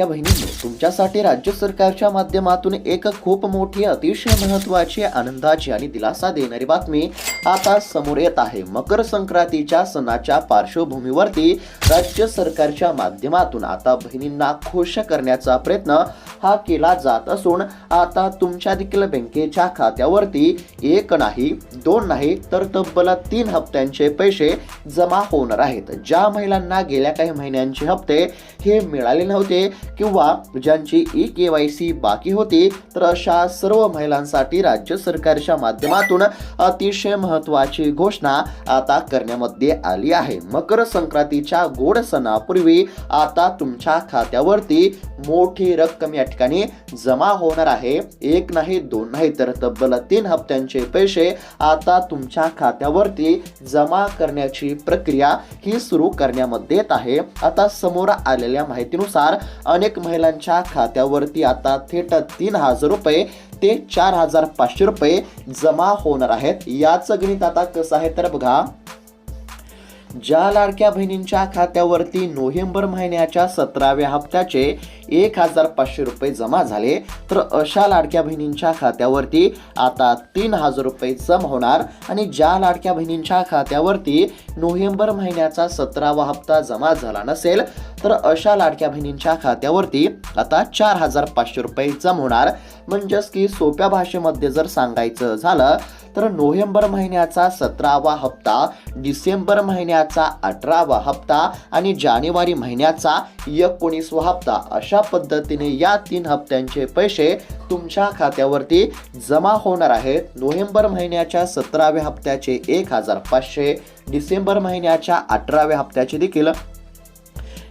या बहिणींनो, तुमच्यासाठी राज्य सरकारच्या माध्यमातून एक खूप मोठी अतिशय महत्त्वाची आनंदाची आणि दिलासा देणारी बातमी आता समोर येत आहे। मकर संक्रांतीच्या सणाच्या पार्श्वभूमीवरती राज्य सरकारच्या माध्यमातून आता बहिणींना खुश करण्याचा प्रयत्न हा केला जात असून आता तुमच्या देखील बँकेच्या खात्यावरती एक नाही दोन नाही तर तब्बल 3 हप्त्यांचे पैसे जमा होणार आहेत। ज्या महिलांना गेल्या काही महिन्यांचे हप्ते हे मिळाले नव्हते किंवा ज्यांची KYC बाकी होती तर अशा सर्व महिलांसाठी राज्य सरकारच्या माध्यमातून अतिशय महत्त्वाची घोषणा आता करण्यामध्ये आली आहे। मकर संक्रांतीच्या गोड सणापूर्वी आता तुमच्या खात्यावरती मोठी रक्कम या ठिकाणी जमा होणार आहे। एक नाही दोन नाही तर तब्बल 3 हप्त्यांचे पैसे आता तुमच्या खात्यावरती जमा करण्याची प्रक्रिया ही सुरू करण्यामध्ये येत आहे। आता समोर आलेल्या माहितीनुसार अनेक महिलांच्या खात्यावरती आता थेट 3000 रुपये ते 4500 रुपये जमा होणार आहेत। याच गणित आता कसं आहे तर बघा, ज्या लाडक्या बहिणींच्या खात्यावरती नोव्हेंबर महिन्याच्या 17व्या हप्त्याचे 1500 रुपये जमा झाले तर अशा लाडक्या बहिणींच्या खात्यावरती आता 3000 रुपये जमा होणार आणि ज्या लाडक्या बहिणींच्या खात्यावरती नोव्हेंबर महिन्याचा 17वा हप्ता जमा झाला नसेल तर अशा लाडक्या बहिणींच्या खात्यावरती आता 4500 रुपये जमा होणार। म्हणजेच की सोप्या भाषेमध्ये जर सांगायचं झालं तर नोव्हेंबर महिन्याचा 17वा हप्ता, डिसेंबर महिन्याचा 18वा हप्ता आणि जानेवारी महिन्याचा 19वा हप्ता अशा पद्धतीने या 3 हप्त्यांचे पैसे तुमच्या खात्यावरती जमा होणार आहेत। नोव्हेंबर महिन्याच्या 17व्या हप्त्याचे 1500, डिसेंबर महिन्याच्या 18व्या हप्त्याचे देखील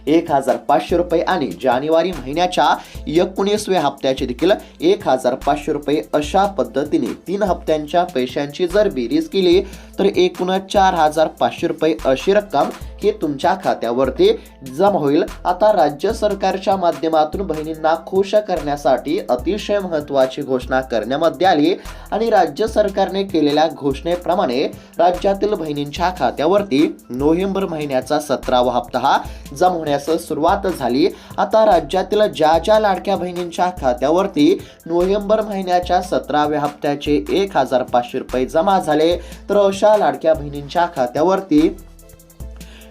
1500 रुपये आणि जानेवारी महिन्याच्या 19व्या हप्त्याचे देखील 1500 रुपये अशा पद्धतीने 3 हप्त्यांच्या पैशांची जर बेरीज केली तर एकूण 4500 रुपये अशी रक्कम ही तुमच्या खात्यावरती जमा होईल। आता राज्य सरकारच्या माध्यमातून बहिणींना खुश करण्यासाठी अतिशय महत्त्वाची घोषणा करण्यामध्ये आली आणि राज्य सरकारने केलेल्या घोषणेप्रमाणे राज्यातील बहिणींच्या खात्यावरती नोव्हेंबर महिन्याचा 17वा हप्ता हा जमा होण्यास सुरुवात झाली। आता राज्यातील ज्या लाडक्या बहिणींच्या खात्यावरती नोव्हेंबर महिन्याच्या 17व्या हप्त्याचे 1500 रुपये जमा झाले तर अशा लाडक्या बहिणींच्या खात्यावरती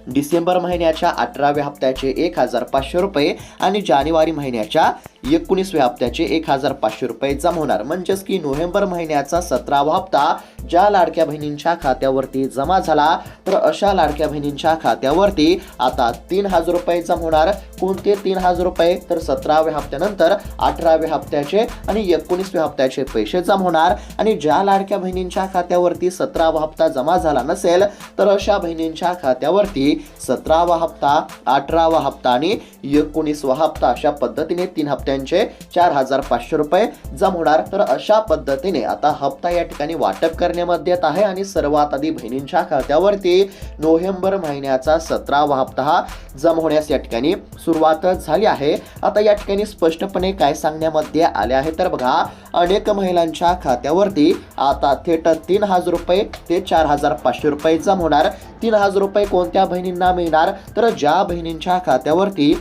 डिसेंबर महिन्याच्या 18व्या हप्त्याचे 1500 रुपये आणि जानेवारी महिन्याच्या 19व्या हप्त्याचे 1500 रुपये जमा होणार। म्हणजेच की नोव्हेंबर महिन्याचा 17वा हप्ता ज्या लाडक्या बहिणींच्या खात्यावरती जमा झाला तर अशा लाडक्या बहिणींच्या खात्यावरती आता 3000 रुपये जमा होणार। कोणते 3000 रुपये तर 17व्या हप्त्यानंतर 18व्या हप्त्याचे आणि 19व्या हप्त्याचे पैसे जमा होणार आणि ज्या लाडक्या बहिणींच्या खात्यावरती 17वा हप्ता जमा झाला नसेल तर अशा बहिणींच्या खात्यावरती 17वा हप्ता, 18वा हप्ता आणि 19वा हप्ता अशा पद्धतीने 3 हप्त्यांचे 4500 रुपये जमा होणार। तर अशा पद्धतीने आता हप्ता या ठिकाणी वाटप करण्यामध्ये येत आहे आणि सर्वात आधी बहिणींच्या खात्यावरती नोव्हेंबर महिन्याचा 17वा हप्ता हा जमा होण्यास या ठिकाणी सुरुवात झाली आहे। आता या ठिकाणी स्पष्टपणे काय सांगण्यामध्ये आले आहे तर बघा, अनेक महिलांच्या खात्यावरती आता थेट 3000 रुपये ते 4500 रुपये जमा होणार। 3000 रुपये कोणत्या बहिणींना मिळणार तर ज्या बहिणींच्या खात्यावरती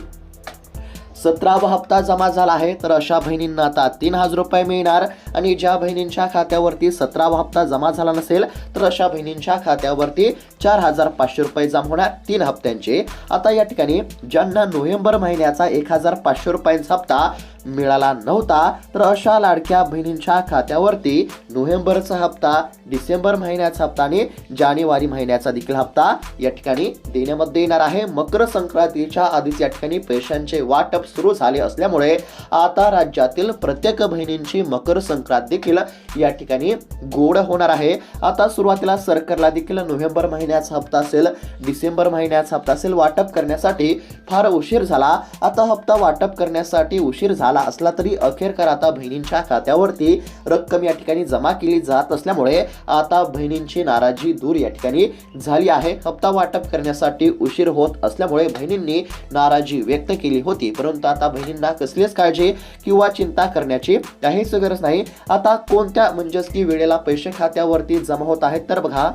17वा हप्ता जमा झाला आहे तर अशा बहिणींना आता 3000 रुपये मिळणार आणि ज्या बहिणींच्या खात्यावरती 17वा हप्ता जमा झाला नसेल तर अशा बहिणींच्या खात्यावरती 4500 रुपये जमा होणार 3 हप्त्यांचे। आता या ठिकाणी ज्यांना नोव्हेंबर महिन्याचा 1500 रुपयांचा हप्ता मिळाला नव्हता तर अशा लाडक्या बहिणींच्या खात्यावरती नोव्हेंबरचा हप्ता, डिसेंबर महिन्याचा हप्ता आणि जानेवारी महिन्याचा देखील हप्ता या ठिकाणी देण्यामध्ये येणार आहे। मकर संक्रांतीच्या आधीच या ठिकाणी पैशांचे वाटप सुरू झाले असल्यामुळे आता राज्यातील प्रत्येक बहिणींची मकर संक्रांत देखील या ठिकाणी गोड होणार आहे। आता सुरुवातीला सरकारला देखील नोव्हेंबर महिन्याचा हप्ता असेल, डिसेंबर महिन्याचा हप्ता असेल वाटप करण्यासाठी फार उशीर झाला। आता हप्ता वाटप करण्यासाठी उशीर झाला असला तरी अखेरकार आता बहिणींच्या खात्यावरती रक्कम या ठिकाणी जमा केली जात असल्यामुळे आता बहिणींची नाराजी दूर या ठिकाणी झाली आहे। हप्ता वाटप करण्यासाठी उशीर होत असल्यामुळे बहिणींनी नाराजी व्यक्त केली होती, परंतु आता बहिणींना कसलीच काळजी किंवा चिंता करण्याची काहीच गरज नाही। आता कोणत्या म्हणजेच की वेळेला पैसे खात्यावरती जमा होत आहेत तर बघा,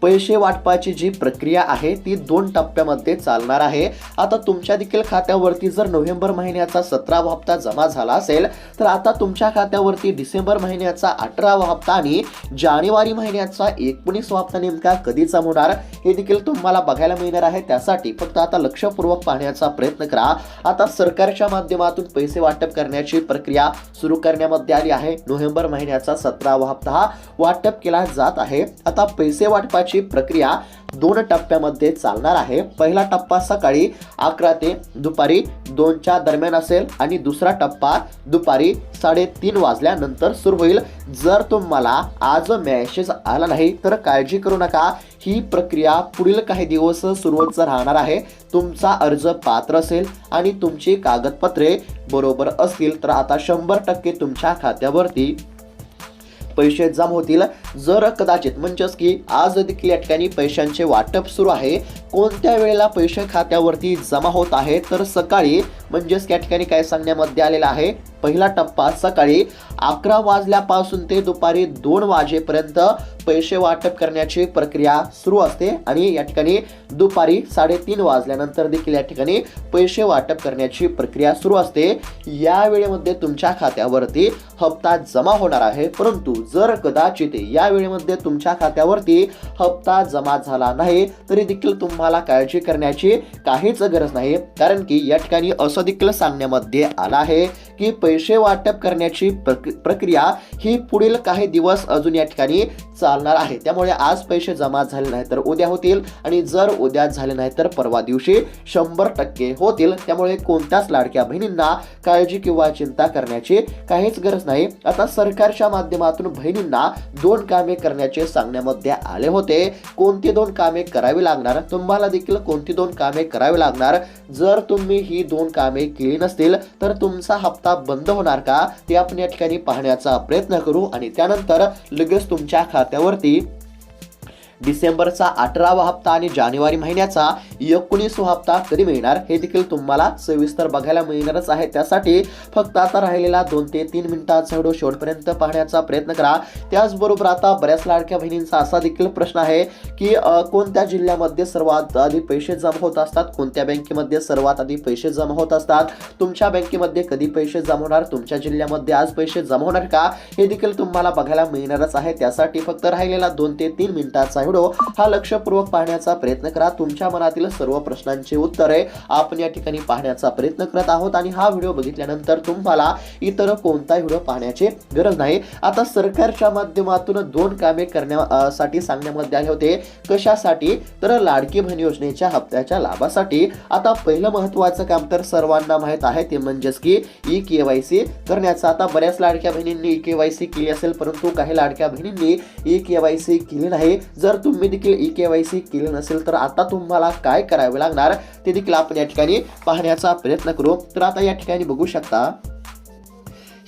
पैसे वाटपाची जी प्रक्रिया आहे ती 2 टप्प्यामध्ये चालणार आहे। आता तुमच्या देखील खात्यावरती जर नोव्हेंबर महिन्याचा 17वा हप्ता जमा झाला असेल तर आता तुमच्या खात्यावरती डिसेंबर महिन्याचा 18वा हप्ता आणि जानेवारी महिन्याचा 19वा हप्ता नेमका कधी जमा होणार हे देखील तुम्हाला बघायला मिळणार आहे। त्यासाठी फक्त आता लक्षपूर्वक पाहण्याचा प्रयत्न करा। आता सरकारच्या माध्यमातून पैसे वाटप करण्याची प्रक्रिया सुरू करण्यामध्ये आली आहे। नोव्हेंबर महिन्याचा 17वा हप्ता हा वाटप केला जात आहे। आता पैसे वाटपाची प्रक्रिया 2 टप्प्यामध्ये चालणार आहे। पहिला टप्पा सकाळी 11 ते दुपारी 2च्या दरम्यान असेल आणि दुसरा टप्पा दुपारी 3:30 वाजल्यानंतर सुरू होईल। जर तुम्हाला आज मेसेज आला नाही तर काळजी करू नका, ही प्रक्रिया पुढील काही दिवस सुरूच राहणार आहे। तुमचा अर्ज पात्र असेल आणि तुमची कागदपत्रे बरोबर असतील तर आता 100% तुमच्या खात्यावरती पैसे जमा होतील। जर कदाचित म्हणजेच की आज देखील या ठिकाणी पैशांचे वाटप सुरू आहे, कोणत्या वेळेला पैसे खात्यावरती जमा होत आहे तर सकाळी म्हणजेच या ठिकाणी काय सांगण्यामध्ये आलेलं आहे, पहिला टप्पा सकाळी 11 वाजल्यापासून ते दुपारी 2 वाजेपर्यंत पैसे वाटप करण्याची प्रक्रिया सुरू असते आणि या ठिकाणी दुपारी 3:30 वाजल्यानंतर देखील या ठिकाणी पैसे वाटप करण्याची प्रक्रिया सुरू असते। या वेळेमध्ये तुमच्या खात्यावरती हप्ता जमा होणार आहे, परंतु जर कदाचित या वेळेमध्ये तुमच्या खात्यावरती हप्ता जमा झाला नाही तरी देखील तुम्हाला काळजी करण्याची काहीच गरज नाही, कारण की या ठिकाणी असं देखील सांगण्यामध्ये आलं आहे की पैसे वाटप करण्याची प्रक्रिया ही पुढील काही दिवस अजून या ठिकाणी चालणार आहे। त्यामुळे आज पैसे जमा झाले नाही तर उद्या होतील आणि जर उद्या झाले नाही तर परवा दिवशी 100% होतील। त्यामुळे कोणत्याच लाडक्या बहिणींना काळजी किंवा चिंता करण्याची काहीच गरज नाही। आता सरकारच्या माध्यमातून बहिणींना 2 कामे करण्याचे सांगण्यामध्ये आले होते। कोणती 2 कामे करावी लागणार, तुम्हाला देखील कोणती 2 कामे करावी लागणार, जर तुम्ही ही 2 कामे केली नसतील तर तुमचा हप्ता बंद होणार का ते आपण या ठिकाणी पाहण्याचा प्रयत्न करू आणि त्यानंतर लगेच तुमच्या खात्यावरती डिसेंबरचा 18वा हप्ता आणि जानेवारी महिन्याचा 19वा हप्ता कधी मिळणार हे देखील तुम्हाला सविस्तर बघायला मिळणारच आहे। त्यासाठी फक्त आता राहिलेला 2 ते 3 मिनिटाचा व्हिडिओ शेवटपर्यंत पाहण्याचा प्रयत्न करा। त्याचबरोबर आता बऱ्याच लाडक्या बहिणींचा असा देखील प्रश्न आहे की कोणत्या जिल्ह्यामध्ये सर्वात आधी पैसे जमा होत असतात, कोणत्या बँकेमध्ये सर्वात आधी पैसे जमा होत असतात, तुमच्या बँकेमध्ये कधी पैसे जमा होणार, तुमच्या जिल्ह्यामध्ये आज पैसे जमा होणार का हे देखील तुम्हाला बघायला मिळणारच आहे। त्यासाठी फक्त राहिलेला 2 ते 3 मिनिटाचा व्हिडिओ हा लक्षपूर्वक पाहण्याचा प्रयत्न करा। तुमच्या मनातील सर्व प्रश्नांची उत्तरे आपण या ठिकाणी पाहण्याचा प्रयत्न करत आहोत आणि हा व्हिडिओ बघितल्यानंतर तुम्हाला इतर कोणताही व्हिडिओ पाहण्याची गरज नाही। आता सरकारच्या माध्यमातून 2 कामे करण्यासाठी सांगण्यामध्ये आले होते, कशासाठी तर लाडकी बहीण योजनेच्या हप्त्याच्या लाभासाठी। आता पहिलं महत्त्वाचं काम तर सर्वांना माहित आहे ते म्हणजेच की ई-केवायसी करण्याचं। आता बऱ्याच लाडक्या बहिणींनी ई-केवायसी केली असेल, परंतु काही लाडक्या बहिणींनी ई-केवायसी केली नाही। जर तुम्ही देखील ई-केवायसी केली नसेल तर आता तुम्हाला काय करावे लागणार ते देखील आपण या ठिकाणी पाहण्याचा प्रयत्न करू। तर आता या ठिकाणी बघू शकता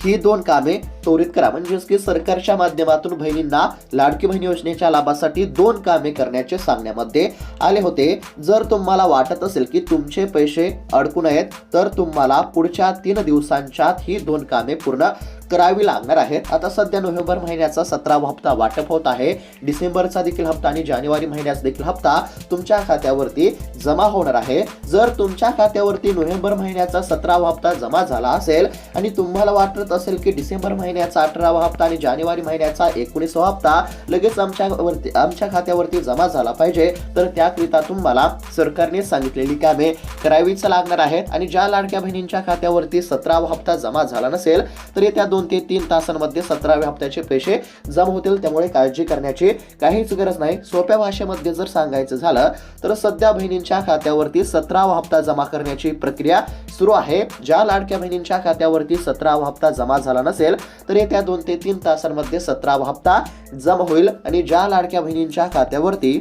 ही 2 कामे त्वरित करा, म्हणजेच की सरकारच्या माध्यमातून बहिणींना लाडकी बहीण योजनेच्या लाभासाठी 2 कामे करण्याचे सांगण्यामध्ये आले होते। जर तुम्हाला वाटत असेल की तुमचे पैसे अडकून आहेत तर तुम्हाला पुढच्या 3 दिवसांच्या ही 2 कामे पूर्ण करावी लागणार आहेत। आता सध्या नोव्हेंबर महिन्याचा 17वा हप्ता वाटप होत आहे, डिसेंबरचा देखील हप्ता आणि जानेवारी महिन्याचा देखील हप्ता तुमच्या खात्यावरती जमा होणार आहे। जर तुमच्या खात्यावरती नोव्हेंबर महिन्याचा 17वा हप्ता जमा झाला असेल आणि तुम्हाला वाटत असेल की डिसेंबर महिन्याचा 18वा हप्ता आणि जानेवारी महिन्याचा 19वा हप्ता लगेच आमच्या खात्यावरती जमा झाला पाहिजे, तर त्याकरिता तुम्हाला सरकारने सांगितलेली कामे करावीच लागणार आहेत। आणि ज्या लाडक्या बहिणींच्या खात्यावरती 17वा हप्ता जमा झाला नसेल तर येत्या 2 ते 3 तासांमध्ये 17व्या हप्त्याचे पैसे जमा होतील, त्यामुळे काळजी करण्याची काहीच गरज नाही। सोप्या भाषेमध्ये जर सांगायचं झालं तर सध्या बहिणींच्या खात्यावरती 17वा हप्ता जमा करण्याची प्रक्रिया सुरू आहे। ज्या लाडक्या बहिणींच्या खात्यावरती 17वा हप्ता जमा झाला नसेल तर येत्या 2 ते 3 तासांमध्ये 17वा हप्ता जमा होईल आणि ज्या लाडक्या बहिणींच्या खात्यावरती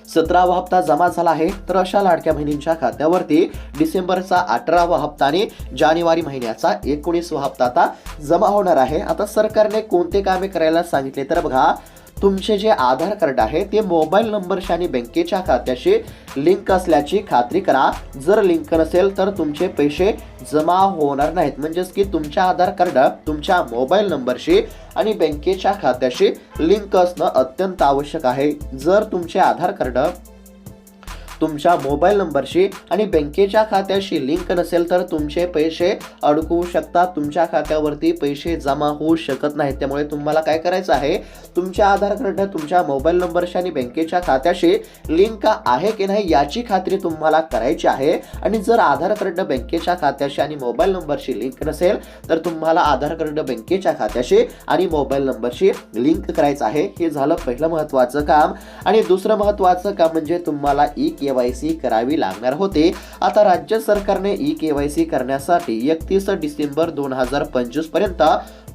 17वा हप्ता जमा झाला आहे तर अशा लाडक्या बहिणींच्या खात्यावरती डिसेंबरचा 18वा हप्ता आणि जानेवारी महिन्याचा 19वा हप्ता आता जमा होणार आहे। आता सरकारने कोणते कामे करायला सांगितले तर बघा, तुमचे जे आधार कार्ड आहे ते मोबाईल नंबरशी आणि बँकेच्या खात्याशी लिंक असल्याची खात्री करा. जर लिंक नसेल तर तुमचे पैसे जमा होणार नाहीत. म्हणजेच की तुमच्या आधार कार्ड तुमच्या मोबाईल नंबरशी आणि बँकेच्या खात्याशी लिंक असणं अत्यंत आवश्यक आहे. जर तुमचे आधार कार्ड तुमच्या मोबाईल नंबरशी आणि बँकेच्या खात्याशी लिंक नसेल तर तुमचे पैसे अडकू शकतात. तुमच्या खात्यावरती पैसे जमा होऊ शकत नाहीत. त्यामुळे तुम्हाला काय करायचं आहे, तुमच्या आधार कार्ड तुमच्या मोबाईल नंबरशी आणि बँकेच्या खात्याशी लिंक आहे की नाही याची खात्री तुम्हाला करायची आहे. आणि जर आधार कार्ड बँकेच्या खात्याशी आणि मोबाईल नंबरशी लिंक नसेल तर तुम्हाला आधार कार्ड बँकेच्या खात्याशी आणि मोबाईल नंबरशी लिंक करायचं आहे. हे झालं पहिलं महत्त्वाचं काम. आणि दुसरं महत्त्वाचं काम म्हणजे तुम्हाला KYC करावी लागणार होते. आता राज्य सरकारने KYC करण्यासाठी 31 डिसेंबर 2025 पर्यंत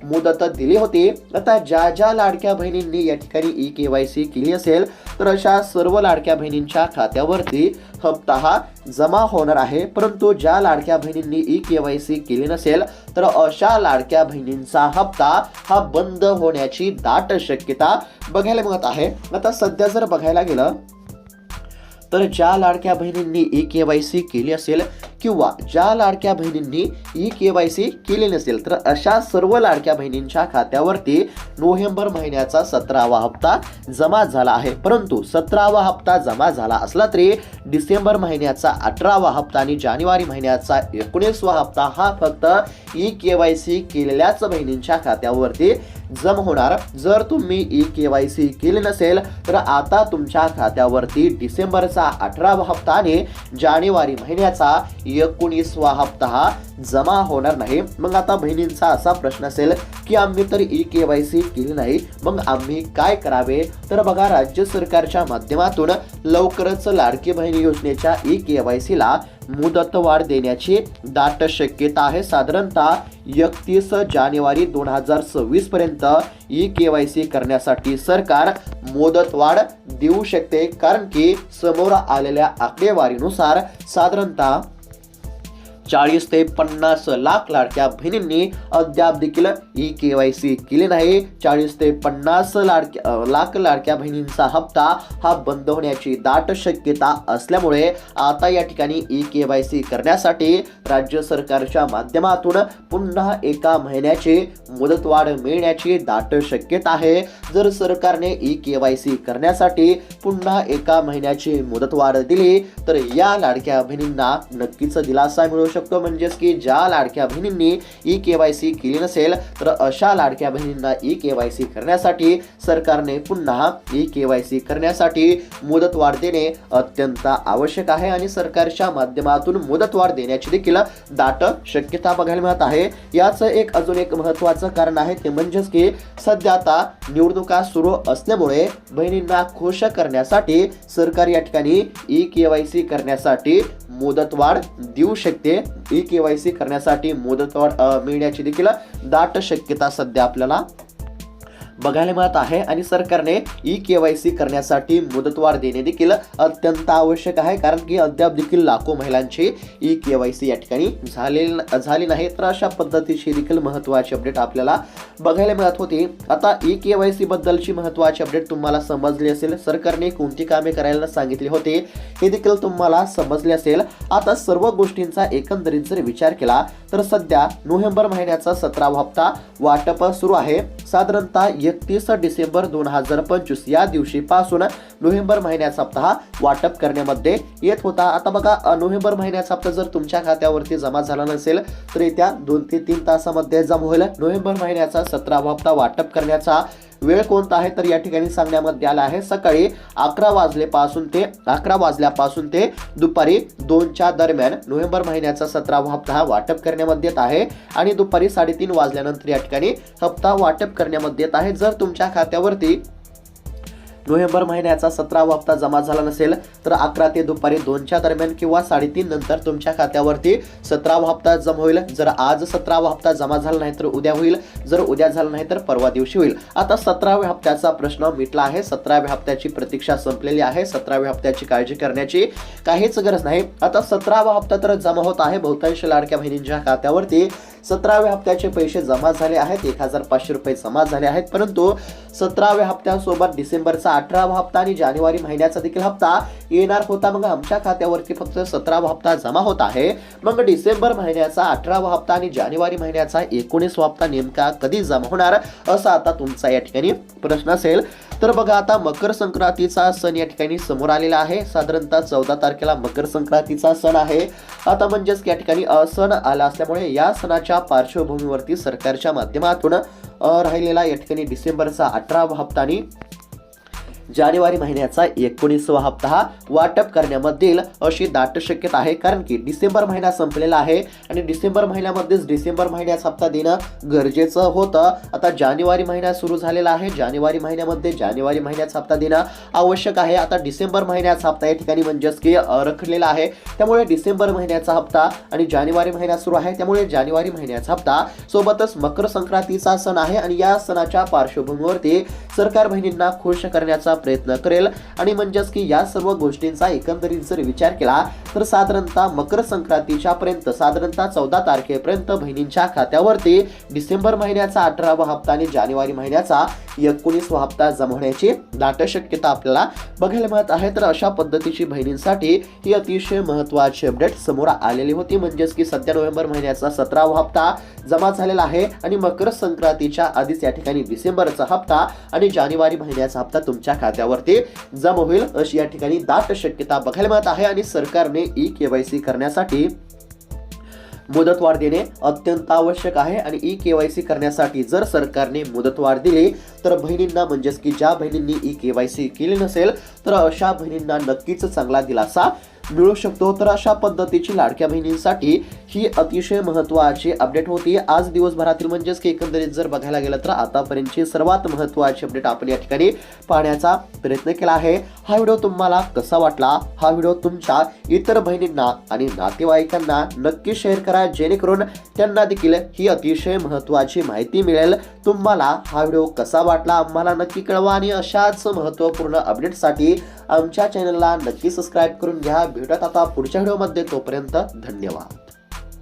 मुदत दिली होती. आता ज्या लाडक्या बहिणींनी या ठिकाणी KYC केली असेल तर अशा सर्व लाडक्या बहिणींच्या खात्यावरती हप्ता हा जमा होणार आहे. परंतु ज्या लाडक्या बहिणींनी KYC केली नसेल तर अशा लाडक्या बहिणींचा हप्ता हा बंद होण्याची दाट शक्यता बघायला मिळत आहे. आता सध्या जर बघायला गेलं तर ज्या लाडक्या बहिणींनी KYC केली असेल किंवा ज्या लाडक्या बहिणींनी KYC केली नसेल तर अशा सर्व लाडक्या बहिणींच्या खात्यावरती नोव्हेंबर महिन्याचा 17वा हप्ता जमा झाला आहे. परंतु 17वा हप्ता जमा झाला असला तरी डिसेंबर महिन्याचा 18वा हप्ता आणि जानेवारी महिन्याचा 19वा हप्ता हा फक्त KYC केलेल्याच बहिणींच्या खात्यावरती जमा होणार. जर तुम्ही KYC केले नसेल तर आता तुमच्या खात्यावरती डिसेंबरचा 18वा हप्ता आणि जानेवारी महिन्याचा 19वा हप्ता हा जमा होणार नाही. मग आता बहिणींचा असा प्रश्न असेल की आम्ही तर KYC केली नाही, मग आम्ही काय करावे? तर बघा, राज्य सरकारच्या माध्यमातून लवकरच लाडकी बहीण योजनेच्या KYC ला मुदतवाढ देण्याची दाट शक्यता आहे. साधारणतः 31 जानेवारी 2026 पर्यंत KYC करण्यासाठी सरकार मुदतवाढ देऊ शकते. कारण की समोर आलेल्या आकडेवारीनुसार साधारणतः 40 ते 50 लाख लाडक्या बहिणींनी अद्याप देखील KYC केले नाही. 40 ते 50 लाख लाडक्या बहिणींचा हप्ता हा बंद होण्याची दाट शक्यता असल्यामुळे आता या ठिकाणी KYC करण्यासाठी राज्य सरकारच्या माध्यमातून पुन्हा एका महिन्याची मुदतवाढ मिळण्याची दाट शक्यता आहे. जर सरकारने KYC करण्यासाठी पुन्हा एका महिन्याची मुदतवाढ दिली तर या लाडक्या बहिणींना नक्कीच दिलासा मिळू शकतो. म्हणजेच की ज्या लाडक्या बहिणींनी KYC केली नसेल तर अशा लाडक्या बहिणींना KYC करण्यासाठी सरकारने पुन्हा KYC करण्यासाठी मुदतवाढ देणे अत्यंत आवश्यक आहे. आणि सरकारच्या माध्यमातून मुदतवाढ देण्याची देखील दाट शक्यता बघायला मिळत आहे. याचं अजून एक महत्त्वाचं कारण आहे ते म्हणजेच की सध्या आता निवडणुका सुरू असल्यामुळे बहिणींना खुश करण्यासाठी सरकार या ठिकाणी KYC करण्यासाठी मुदतवाढ देऊ शकते. KYC करण्यासाठी मुदतवाढ मिळण्याची देखील दाट शक्यता सध्या आपल्याला बघायला मिळत आहे. आणि सरकारने KYC करण्यासाठी मुदतवाढ देणे देखील अत्यंत आवश्यक आहे. कारण की अद्याप देखील लाखो महिलांची KYC या ठिकाणी झाली नाही. तर अशा पद्धतीची देखील महत्त्वाची अपडेट आपल्याला बघायला मिळत होती. आता KYC बद्दलची महत्त्वाची अपडेट तुम्हाला समजली असेल. सरकारने कोणती कामे करायला सांगितली होती हे देखील तुम्हाला समजले असेल. आता सर्व गोष्टींचा एकंदरीत जर विचार केला तर सध्या नोव्हेंबर महिन्याचा 17वा हप्ता वाटप सुरू आहे. साधारणतः 31 डिसेंबर 2025 या दिवशीपासून नोव्हेंबर महिन्याचा हप्ता हा वाटप करण्यामध्ये येत होता. आता बघा, नोव्हेंबर महिन्याचा हप्ता जर तुमच्या खात्यावरती जमा झाला नसेल तर येत्या 2 ते 3 तासामध्ये जमा होईल. नोव्हेंबर महिन्याचा 17वा हप्ता वाटप करण्याचा वेळ कोणता आहे तर या ठिकाणी सांगण्यामध्ये आला आहे. सकाळी 11 वाजल्यापासून ते दुपारी 2च्या दरम्यान नोव्हेंबर महिन्याचा 17वा हप्ता हा वाटप करण्यामध्ये येत आहे. आणि दुपारी 3:30 वाजल्यानंतर या ठिकाणी हप्ता वाटप करण्यामध्ये येत आहे. जर तुमच्या खात्यावरती नोव्हेंबर महिन्याचा 17वा हप्ता जमा झाला नसेल तर 11 ते दुपारी 2च्या दरम्यान किंवा 3:30 नंतर तुमच्या खात्यावरती 17वा हप्ता जमा होईल. जर आज 17वा हप्ता जमा झाला नाही तर उद्या होईल. जर उद्या झाला नाही तर परवा दिवशी होईल. आता 17व्या हप्त्याचा प्रश्न मिटला आहे. 17व्या हप्त्याची प्रतीक्षा संपलेली आहे. 17व्या हप्त्याची काळजी करण्याची काहीच गरज नाही. आता 17वा हप्ता तर जमा होत आहे बहुतांश लाडक्या बहिणींच्या खात्यावरती. 17व्या हप्त्याचे पैसे जमा झाले आहेत, 1500 रुपये जमा झाले आहेत, परंतु 17व्या हप्त्यासोबत डिसेंबरचा 18वा हप्ता आणि जानेवारी महिन्याचा देखील हप्ता येणार होता. मग आमच्या खात्यावरती फक्त 17वा हप्ता जमा होत आहे. मग डिसेंबर महिन्याचा 18वा हप्ता आणि जानेवारी महिन्याचा 19वा हप्ता नेमका कधी जमा होणार, असा आता तुमचा या ठिकाणी प्रश्न असेल. तर बघा, आता मकर संक्रांतीचा सण या ठिकाणी समोर आलेला आहे. साधारणतः 14 तारखेला मकर संक्रांतीचा सण आहे. आता म्हणजेच या ठिकाणी सण आला असल्यामुळे या सणाच्या पार्श्वभूमीवरती सरकारच्या माध्यमातून राहिलेला या ठिकाणी डिसेंबरचा 18वा हप्ता आणि जानेवारी महिन्याचा 19वा हप्ता हा वाटप करण्यामध्ये येईल अशी दाट शक्यता आहे. कारण की डिसेंबर महिना संपलेला आहे आणि डिसेंबर महिन्यामध्येच डिसेंबर महिन्याचा हप्ता देणं गरजेचं होतं. आता जानेवारी महिना सुरू झालेला आहे. जानेवारी महिन्यामध्ये जानेवारी महिन्याचा हप्ता देणं आवश्यक आहे. आता डिसेंबर महिन्याचा हप्ता या ठिकाणी म्हणजेच की रखडलेला आहे. त्यामुळे डिसेंबर महिन्याचा हप्ता आणि जानेवारी महिना सुरू आहे, त्यामुळे जानेवारी महिन्याचा हप्ता सोबतच मकर संक्रांतीचा सण आहे आणि या सणाच्या पार्श्वभूमीवरती सरकार बहिणींना खुश करण्याचा प्रयत्न करेल. आणि म्हणजेच की या सर्व गोष्टींचा एकंदरीत जर विचार केला तर साधारणतः मकर संक्रांतीच्या पर्यंत साधारणतः 14 तारखेपर्यंत बहिणींच्या खात्यावरती डिसेंबर महिन्याचा 18वा हप्ता आणि जानेवारी महिन्याचा 19वा हप्ता जमा होण्याची दाट शक्यता आपल्याला बघायला मिळत आहे. तर अशा पद्धतीची बहिणींसाठी ही अतिशय महत्त्वाची अपडेट समोर आलेली होती. म्हणजेच की सध्या नोव्हेंबर महिन्याचा 17वा हप्ता जमा झालेला आहे आणि मकर संक्रांतीच्या आधीच या ठिकाणी डिसेंबरचा हप्ता आणि जानेवारी महिन्याचा हप्ता तुमच्या खात्यावरती जमा होईल अशी या ठिकाणी दाट शक्यता बघायला मिळत आहे. आणि सरकारने ई-केवायसी करण्यासाठी मुदतवाढ देणे अत्यंत आवश्यक आहे. आणि ई-केवायसी करण्यासाठी जर सरकारने मुदतवाढ दिली तर बहिणींना म्हणजेच की ज्या बहिणींनी ई-केवायसी केली नसेल तर अशा बहिणींना नक्कीच चांगला दिलासा मिळू शकतो. तर अशा पद्धतीची लाडक्या बहिणींसाठी ही अतिशय महत्त्वाची अपडेट होती आज दिवसभरातील. म्हणजेच की एकंदरीत जर बघायला गेलं तर आतापर्यंतची सर्वात महत्त्वाची अपडेट आपण या ठिकाणी पाहण्याचा प्रयत्न केला आहे. हा व्हिडिओ तुम्हाला कसा वाटला, हा व्हिडिओ तुमच्या इतर बहिणींना आणि नातेवाईकांना नक्की शेअर करा, जेणेकरून त्यांना देखील ही अतिशय महत्त्वाची माहिती मिळेल. तुम्हाला हा व्हिडिओ कसा वाटला आम्हाला नक्की कळवा आणि अशाच महत्त्वपूर्ण अपडेटसाठी आमच्या चॅनलला नक्की सबस्क्राईब करून घ्या. भेटत आता पुढच्या व्हिडिओमध्ये, तोपर्यंत धन्यवाद.